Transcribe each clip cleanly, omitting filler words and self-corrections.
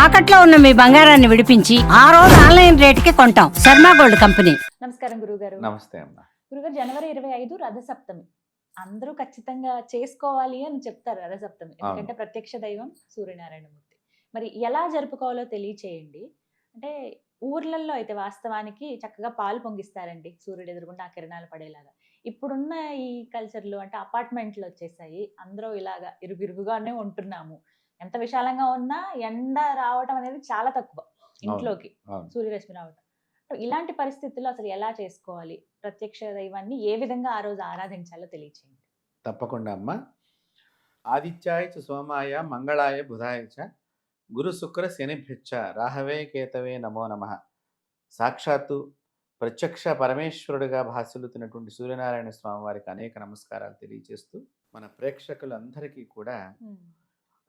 తాకట్లో ఉన్న మీ బంగారాన్ని విడిపించి ఆ రోజు ఆన్లైన్ రేటుకి కొంటాం. Sharma gold company. నమస్కారం గురుగారు. నమస్తే అమ్మ. గురుగారు, జనవరి 25 రథసప్తమి. అందరూ ఖచ్చితంగా చేసుకోవాలి అని చెప్తారు రథసప్తమి. ఎందుకంటే ప్రత్యక్ష దైవం సూర్యనారాయణమూర్తి. మరి ఎలా జరుపుకోవాలో తెలియచేయండి. అంటే ఊర్లలో అయితే వాస్తవానికి చక్కగా పాలు పొంగిస్తారండి సూర్యుడు ఎదురుగుండా ఆ కిరణాలు పడేలాగా. ఇప్పుడున్న ఈ కల్చర్లు అంటే అపార్ట్మెంట్లు వచ్చేసాయి. అందరూ ఇలాగా ఇరుగుగానే ఉంటున్నాము. ఎంత విశాలంగా ఉన్నా ఎండ రావటం అనేది చాలా తక్కువ ఇంట్లోకి, సూర్యరశ్మి రావటం. ఇలాంటి పరిస్థితుల్లో అసలు ఎలా చేసుకోవాలి, ప్రత్యక్ష దైవాన్ని ఏ విధంగా ఆ రోజు ఆరాధించాలో తెలియచేయండి. తప్పకుండా అమ్మ. ఆదిత్యాయ చ సోమాయ మంగళాయ బుధాయ చ గురు శుక్ర శనిభ్యచ్చ రాహవే కేతవే నమో నమః. సాక్షాత్తు ప్రత్యక్ష పరమేశ్వరుడిగా భాసిల్లుతున్నటువంటి సూర్యనారాయణ స్వామి వారికి అనేక నమస్కారాలు తెలియజేస్తూ మన ప్రేక్షకులందరికీ కూడా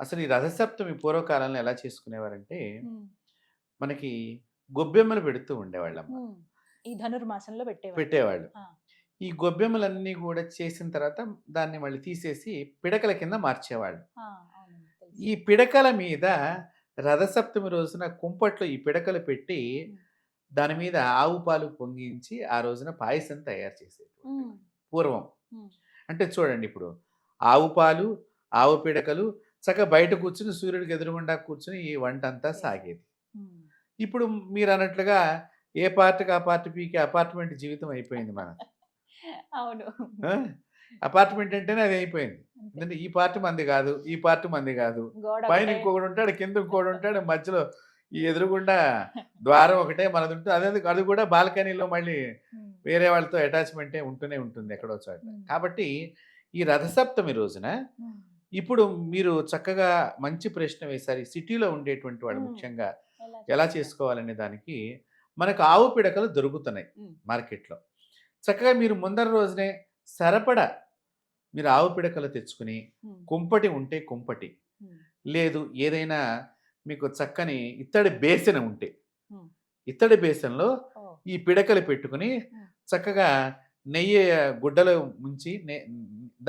అసలు ఈ రథసప్తమి పూర్వకాలంలో ఎలా చేసుకునేవారంటే మనకి గొబ్బెమ్మలు పెడుతూ ఉండేవాళ్ళమ్మ. ఈ ధనుర్మాసంలో పెట్టేవాళ్ళు. ఈ గొబ్బెమ్మలన్నీ కూడా చేసిన తర్వాత దాన్ని మళ్ళీ తీసేసి పిడకల కింద మార్చేవాళ్ళు. ఈ పిడకల మీద రథసప్తమి రోజున కుంపట్లో ఈ పిడకలు పెట్టి దాని మీద ఆవు పాలు పొంగించి ఆ రోజున పాయసం తయారు చేసేది పూర్వం. అంటే చూడండి, ఇప్పుడు ఆవు పాలు, ఆవు పిడకలు చక్కగా బయట కూర్చుని సూర్యుడికి ఎదురుగుండా కూర్చుని ఈ వంట అంతా సాగేది. ఇప్పుడు మీరు అన్నట్లుగా ఏ పార్టీకి ఆ పార్టీ పీకి అపార్ట్మెంట్ జీవితం అయిపోయింది మన. అవును, అపార్ట్మెంట్ అంటేనే అది అయిపోయింది. ఎందుకంటే ఈ పార్టీ మంది కాదు, ఈ పార్టీ మంది కాదు, పైన ఇంకొకటి ఉంటాడు, కింద ఇంకోటి ఉంటాడు, మధ్యలో ఈ ఎదురుగుండా ద్వారం ఒకటే మనది ఉంటుంది. అదే అది కూడా బాల్కనీలో మళ్ళీ వేరే వాళ్ళతో అటాచ్మెంటే ఉంటూనే ఉంటుంది ఎక్కడో చోట. కాబట్టి ఈ రథసప్తమి రోజున ఇప్పుడు మీరు చక్కగా మంచి ప్రశ్న వేశారు. ఈ సిటీలో ఉండేటువంటి వాళ్ళు ముఖ్యంగా ఎలా చేసుకోవాలనే దానికి మనకు ఆవు పిడకలు దొరుకుతున్నాయి మార్కెట్లో. చక్కగా మీరు ముందర రోజునే సరిపడా మీరు ఆవు పిడకలు తెచ్చుకుని, కుంపటి ఉంటే కుంపటి, లేదు ఏదైనా మీకు చక్కని ఇత్తడి బేసన ఉంటే ఇత్తడి బేసన్లో ఈ పిడకలు పెట్టుకుని చక్కగా నెయ్యి గుడ్డలో ముంచి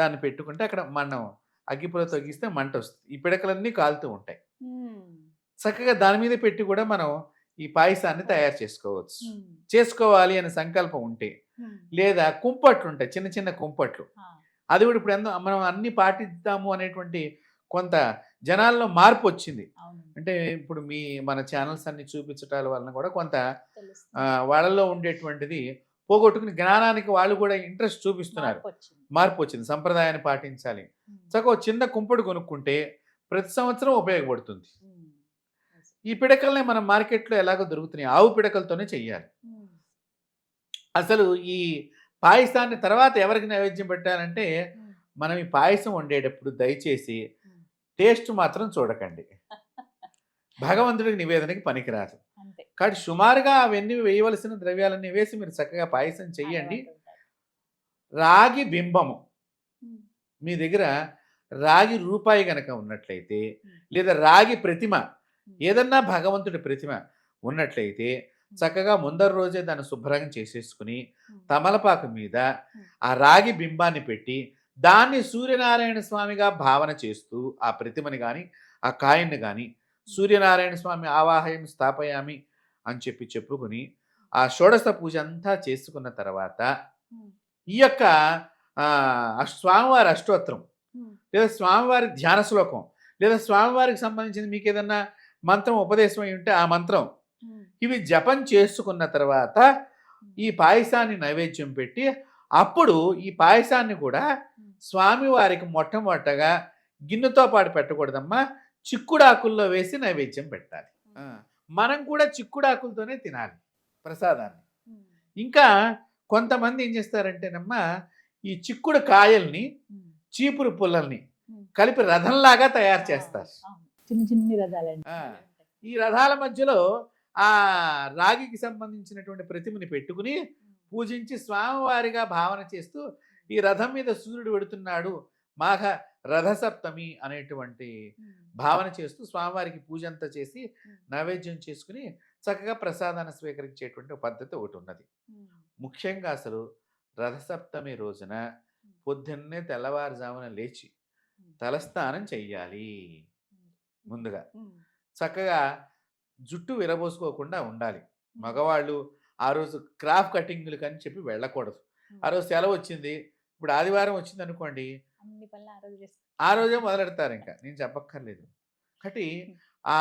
దాన్ని పెట్టుకుంటే అక్కడ మనం అగ్గిపుల్ల తొగిస్తే మంట వస్తుంది. ఈ పిడకలన్నీ కాలుతూ ఉంటాయి. చక్కగా దాని మీద పెట్టి కూడా మనం ఈ పాయసాన్ని తయారు చేసుకోవాలి అనే సంకల్పం ఉంటే, లేదా కుంపట్లు ఉంటాయి, చిన్న చిన్న కుంపట్లు, అది కూడా ఇప్పుడు మనం అన్ని పాటిద్దాము అనేటువంటి కొంత జనాల్లో మార్పు వచ్చింది. అంటే ఇప్పుడు మన ఛానల్స్ అన్ని చూపించటాల వలన కూడా కొంత వాళ్ళలో ఉండేటువంటిది పోగొట్టుకుని జ్ఞానానికి వాళ్ళు కూడా ఇంట్రెస్ట్ చూపిస్తున్నారు. మార్పు వచ్చింది, సంప్రదాయాన్ని పాటించాలి. చక్కగా చిన్న కుంపడు కొనుక్కుంటే ప్రతి సంవత్సరం ఉపయోగపడుతుంది. ఈ పిడకల్ని మనం మార్కెట్లో ఎలాగో దొరుకుతున్నాయి, ఆవు పిడకలతోనే చెయ్యాలి. అసలు ఈ పాయసాన్ని తర్వాత ఎవరికి నైవేద్యం పెట్టాలంటే, మనం ఈ పాయసం వండేటప్పుడు దయచేసి టేస్ట్ మాత్రం చూడకండి, భగవంతుడికి నివేదనకి పనికిరాదు. కాబట్టి సుమారుగా అవన్నీ వేయవలసిన ద్రవ్యాలన్నీ వేసి మీరు చక్కగా పాయసం చెయ్యండి. రాగి బింబము మీ దగ్గర రాగి రూపాయి గనక ఉన్నట్లయితే, లేదా రాగి ప్రతిమ, ఏదన్నా భగవంతుడి ప్రతిమ ఉన్నట్లయితే చక్కగా ముందర రోజే దాన్ని శుభ్రంగా చేసేసుకుని తమలపాకు మీద ఆ రాగి బింబాన్ని పెట్టి దాన్ని సూర్యనారాయణ స్వామిగా భావన చేస్తూ ఆ ప్రతిమని కానీ ఆ కాయన్ని కానీ సూర్యనారాయణ స్వామి ఆవాహయం స్థాపయామి అని చెప్పుకుని ఆ షోడశ పూజ అంతా చేసుకున్న తర్వాత ఈ యొక్క స్వామివారి అష్టోత్తరం, లేదా స్వామివారి ధ్యాన శ్లోకం, లేదా స్వామివారికి సంబంధించిన మీకు ఏదన్నా మంత్రం ఉపదేశం అయి ఉంటే ఆ మంత్రం, ఇవి జపం చేసుకున్న తర్వాత ఈ పాయసాన్ని నైవేద్యం పెట్టి, అప్పుడు ఈ పాయసాన్ని కూడా స్వామివారికి మొట్టమొదటగా గిన్నెతో పాటు పెట్టకూడదమ్మా, చిక్కుడాకుల్లో వేసి నైవేద్యం పెట్టాలి. మనం కూడా చిక్కుడాకులతోనే తినాలి ప్రసాదాన్ని. ఇంకా కొంతమంది ఏం చేస్తారంటేనమ్మా, ఈ చిక్కుడు కాయల్ని చీపురు పుల్లల్ని కలిపి రథంలాగా తయారు చేస్తారు. ఈ రథాల మధ్యలో ఆ రాగికి సంబంధించినటువంటి ప్రతిమని పెట్టుకుని పూజించి స్వామివారిగా భావన చేస్తూ ఈ రథం మీద సూర్యుడు వెడుతున్నాడు, మాఘ రథసప్తమి అనేటువంటి భావన చేస్తూ స్వామివారికి పూజ అంతా చేసి నైవేద్యం చేసుకుని చక్కగా ప్రసాదాన్ని స్వీకరించేటువంటి పద్ధతి ఒకటి ఉన్నది. ముఖ్యంగా అసలు రథసప్తమి రోజున పొద్దున్నే తెల్లవారుజామున లేచి తలస్నానం చెయ్యాలి. ముందుగా చక్కగా జుట్టు విరబోసుకోకుండా ఉండాలి. మగవాళ్ళు ఆ రోజు క్రాఫ్ కటింగ్లు అని చెప్పి వెళ్ళకూడదు. ఆ రోజు సెలవు వచ్చింది, ఇప్పుడు ఆదివారం వచ్చింది అనుకోండి, అన్ని పనులు ఆ రోజు చేసుకో. ఆ రోజే మొదలెడతారు. ఇంకా నేను చెప్పక్కర్లేదు. కాబట్టి ఆ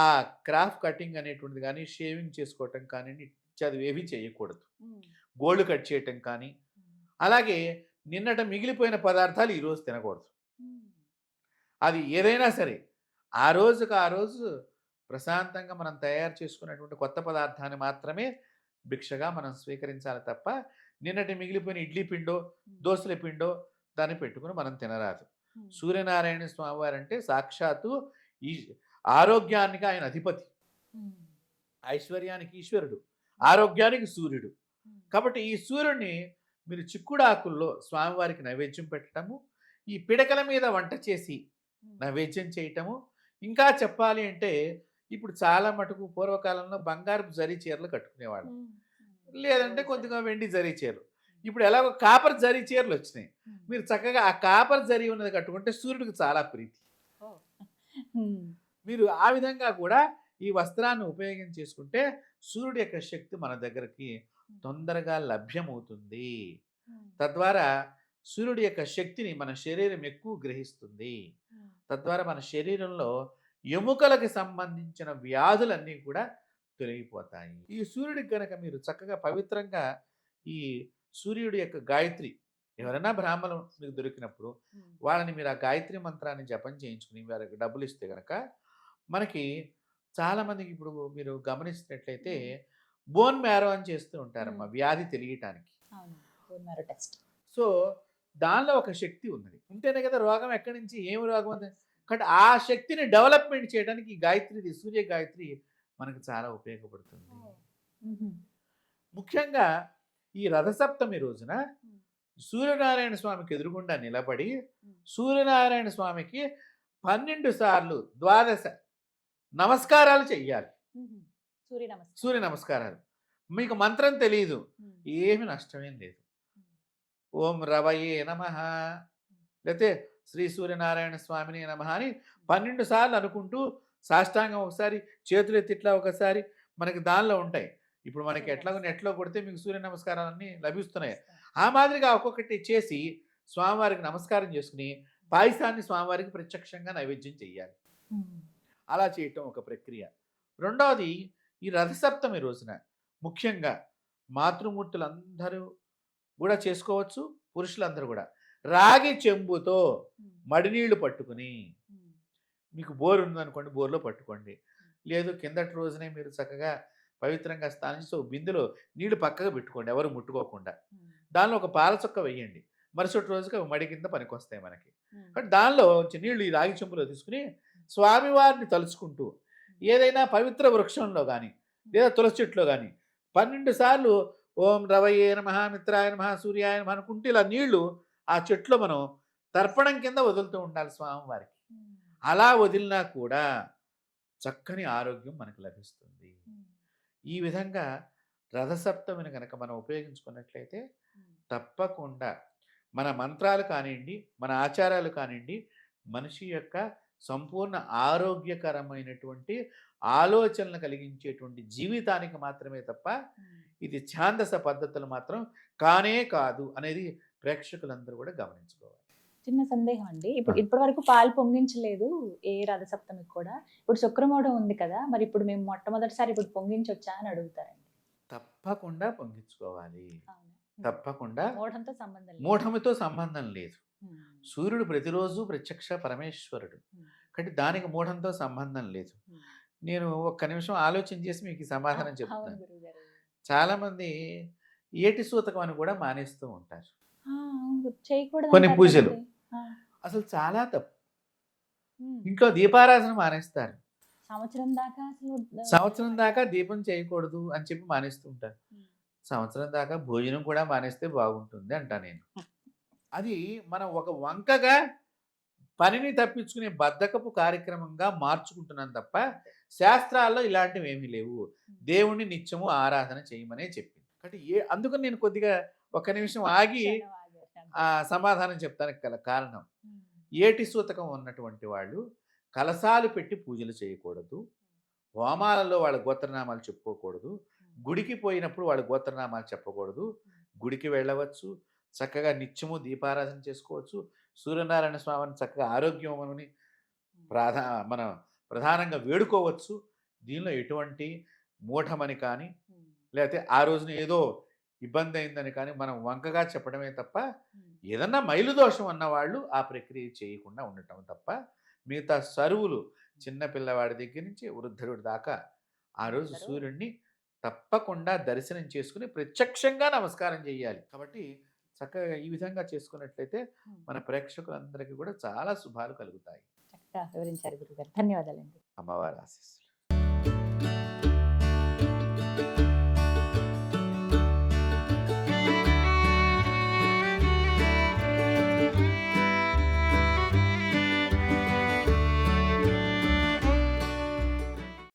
క్రాఫ్ కటింగ్ అనేటువంటిది కానీ, షేవింగ్ చేసుకోవటం కానివ్వండి, ఇత్యాది ఏవి చేయకూడదు. గోళ్ళు కట్ చేయటం కానీ, అలాగే నిన్నట మిగిలిపోయిన పదార్థాలు ఈరోజు తినకూడదు. అది ఏదైనా సరే ఆ రోజుకి ఆ రోజు ప్రశాంతంగా మనం తయారు చేసుకున్నటువంటి కొత్త పదార్థాన్ని మాత్రమే భిక్షగా మనం స్వీకరించాలి తప్ప నిన్నటి మిగిలిపోయిన ఇడ్లీ పిండో దోశల పిండో దాన్ని పెట్టుకుని మనం తినరాదు. సూర్యనారాయణ స్వామి వారంటే సాక్షాత్తు ఈ ఆరోగ్యానికి ఆయన అధిపతి, ఐశ్వర్యానికి ఈశ్వరుడు, ఆరోగ్యానికి సూర్యుడు. కాబట్టి ఈ సూర్యుడిని మీరు చిక్కుడాకుల్లో స్వామివారికి నైవేద్యం పెట్టడము, ఈ పిడకల మీద వంట చేసి నైవేద్యం చేయటము, ఇంకా చెప్పాలి అంటే ఇప్పుడు చాలా మటుకు పూర్వకాలంలో బంగారపు జరీ చీరలు కట్టుకునేవాళ్ళు, లేదంటే కొద్దిగా వెండి జరీ చీరలు. ఇప్పుడు ఎలాగో కాపర్ జరీ చీరలు వచ్చినాయి. మీరు చక్కగా ఆ కాపర్ జరీ ఉన్నది కట్టుకుంటే సూర్యుడికి చాలా ప్రీతి. మీరు ఆ విధంగా కూడా ఈ వస్త్రాన్ని ఉపయోగం చేసుకుంటే సూర్యుడి యొక్క శక్తి మన దగ్గరికి తొందరగా లభ్యమవుతుంది. తద్వారా సూర్యుడి యొక్క శక్తిని మన శరీరం ఎక్కువ గ్రహిస్తుంది. తద్వారా మన శరీరంలో ఎముకలకు సంబంధించిన వ్యాధులన్నీ కూడా తొలగిపోతాయి. ఈ సూర్యుడికి గనక మీరు చక్కగా పవిత్రంగా ఈ సూర్యుడి యొక్క గాయత్రి, ఎవరైనా బ్రాహ్మణులు మీకు దొరికినప్పుడు వాళ్ళని మీరు ఆ గాయత్రి మంత్రాన్ని జపం చేయించుకుని వారికి డబ్బులు ఇస్తే కనుక మనకి చాలామందికి ఇప్పుడు మీరు గమనించినట్లయితే బోన్ మ్యారో అని చేస్తూ ఉంటారమ్మా, వ్యాధి తెలియటానికి. సో దానిలో ఒక శక్తి ఉన్నది, ఉంటేనే కదా రోగం ఎక్కడి నుంచి ఏం రోగం ఉంది. కాబట్టి ఆ శక్తిని డెవలప్మెంట్ చేయడానికి ఈ గాయత్రి, సూర్య గాయత్రి మనకు చాలా ఉపయోగపడుతుంది. ముఖ్యంగా ఈ రథసప్తమి రోజున సూర్యనారాయణ స్వామికి ఎదురుగుండా నిలబడి సూర్యనారాయణ స్వామికి 12 సార్లు 12 నమస్కారాలు చెయ్యాలి. సూర్య నమస్కారాలు. మీకు మంత్రం తెలియదు, ఏమి నష్టమేం లేదు. ఓం రవయే నమః లేతే శ్రీ సూర్యనారాయణ స్వామిని నమః అని 12 సార్లు అనుకుంటూ సాష్టాంగం ఒకసారి, చేతులు ఎత్తిట్లా ఒకసారి మనకి దానిలో ఉంటాయి. ఇప్పుడు మనకి ఎట్లాగో నెట్లో కొడితే మీకు సూర్య నమస్కారాలన్నీ లభిస్తున్నాయి. ఆ మాదిరిగా ఒక్కొక్కటి చేసి స్వామివారికి నమస్కారం చేసుకుని పాయసాన్ని స్వామివారికి ప్రత్యక్షంగా నైవేద్యం చెయ్యాలి. అలా చేయటం ఒక ప్రక్రియ. రెండవది ఈ రథసప్తమి రోజున ముఖ్యంగా మాతృమూర్తులందరూ కూడా చేసుకోవచ్చు, పురుషులందరూ కూడా రాగి చెంబుతో మడినీళ్లు పట్టుకుని, మీకు బోర్ ఉందనుకోండి బోర్లో పట్టుకోండి, లేదు కిందటి రోజునే మీరు చక్కగా పవిత్రంగా స్నానించి బిందులో నీళ్లు పక్కగా పెట్టుకోండి, ఎవరు ముట్టుకోకుండా. దానిలో ఒక పాల చొక్క వేయండి, మరుసటి రోజుకి అవి మడి కింద పనికొస్తాయి మనకి. కానీ దానిలో నీళ్లు ఈ రాగి చెంబులో తీసుకుని స్వామివారిని తలుచుకుంటూ ఏదైనా పవిత్ర వృక్షంలో కానీ లేదా తులసి చెట్టులో కానీ 12 సార్లు ఓం రవయే నమః మిత్రాయ నమః సూర్యాయ నమః అనుకుంటూ ఇలా నీళ్లు ఆ చెట్లో మనం తర్పణం కింద వదులుతూ ఉండాలి స్వామివారికి. అలా వదిలినా కూడా చక్కని ఆరోగ్యం మనకు లభిస్తుంది. ఈ విధంగా రథసప్తమిని కనుక మనం ఉపయోగించుకున్నట్లయితే తప్పకుండా మన మంత్రాలు కానివ్వండి, మన ఆచారాలు కానివ్వండి, మనిషి యొక్క సంపూర్ణ ఆరోగ్యకరమైనటువంటి ఆలోచనలు కలిగించేటువంటి జీవితానికి మాత్రమే తప్ప ఇది ఛాందస పద్ధతులు మాత్రం కానే కాదు అనేది ప్రేక్షకులందరూ కూడా గమనించుకోవాలి. చిన్న సందేహం అండి, ఇప్పటి వరకు పాలు పొంగించలేదు ఏ రథసప్తమికి కూడా, ఇప్పుడు శుక్రమూఢం ఉంది కదా, మరి ఇప్పుడు మేము మొట్టమొదటిసారి ఇప్పుడు పొంగించొచ్చా అని అడుగుతారండి. తప్పకుండా పొంగించుకోవాలి. తప్పకుండా. మూఢంతో సంబంధం లేదు. సూర్యుడు ప్రతిరోజు ప్రత్యక్ష పరమేశ్వరుడు, కాబట్టి దానికి మూఢంతో సంబంధం లేదు. నేను ఒక్క నిమిషం ఆలోచన చేసి మీకు సమాధానం చెప్తాను. చాలా మంది ఏటి సూతకం అని కూడా మానేస్తూ ఉంటారు కొన్ని పూజలు. అసలు చాలా తప్పు. ఇంట్లో దీపారాధన మానేస్తారు, సంవత్సరం దాకా దీపం చేయకూడదు అని చెప్పి మానేస్తూ ఉంటారు. సంవత్సరం దాకా భోజనం కూడా మానేస్తే బాగుంటుంది అంటా నేను. అది మనం ఒక వంకగా పనిని తప్పించుకునే బద్ధకపు కార్యక్రమంగా మార్చుకుంటున్నాం తప్ప శాస్త్రాల్లో ఇలాంటివి ఏమీ లేవు. దేవుణ్ణి నిత్యము ఆరాధన చేయమనే చెప్పింది. కాబట్టి అందుకని నేను కొద్దిగా ఒక నిమిషం ఆగి సమాధానం చెప్తానికి గల కారణం, ఏటి సూతకం ఉన్నటువంటి వాళ్ళు కలశాలు పెట్టి పూజలు చేయకూడదు, హోమాలలో వాళ్ళ గోత్రనామాలు చెప్పుకోకూడదు. గుడికి పోయినప్పుడు వాళ్ళ గోత్రనామాలు చెప్పకూడదు. గుడికి వెళ్ళవచ్చు, చక్కగా నిత్యము దీపారాధన చేసుకోవచ్చు. సూర్యనారాయణ స్వామిని చక్కగా ఆరోగ్యమని మనం ప్రధానంగా వేడుకోవచ్చు. దీనిలో ఎటువంటి మూఢమని కానీ, లేకపోతే ఆ రోజున ఏదో ఇబ్బంది అయిందని కానీ మనం వంకగా చెప్పడమే తప్ప, ఏదన్నా మైలుదోషం అన్నవాళ్ళు ఆ ప్రక్రియ చేయకుండా ఉండటం తప్ప, మిగతా సరువులు చిన్న పిల్లవాడి దగ్గర నుంచి వృద్ధుడి దాకా ఆ రోజు అందరూ సూర్యుడిని తప్పకుండా దర్శనం చేసుకుని ప్రత్యక్షంగా నమస్కారం చేయాలి. కాబట్టి చక్కగా ఈ విధంగా చేసుకున్నట్లయితే మన ప్రేక్షకులందరికీ కూడా చాలా శుభాలు కలుగుతాయి. చక్కగా వివరించారు గురుగారు. ధన్యవాదాలండి. అమ్మవారి ఆశీస్సులు.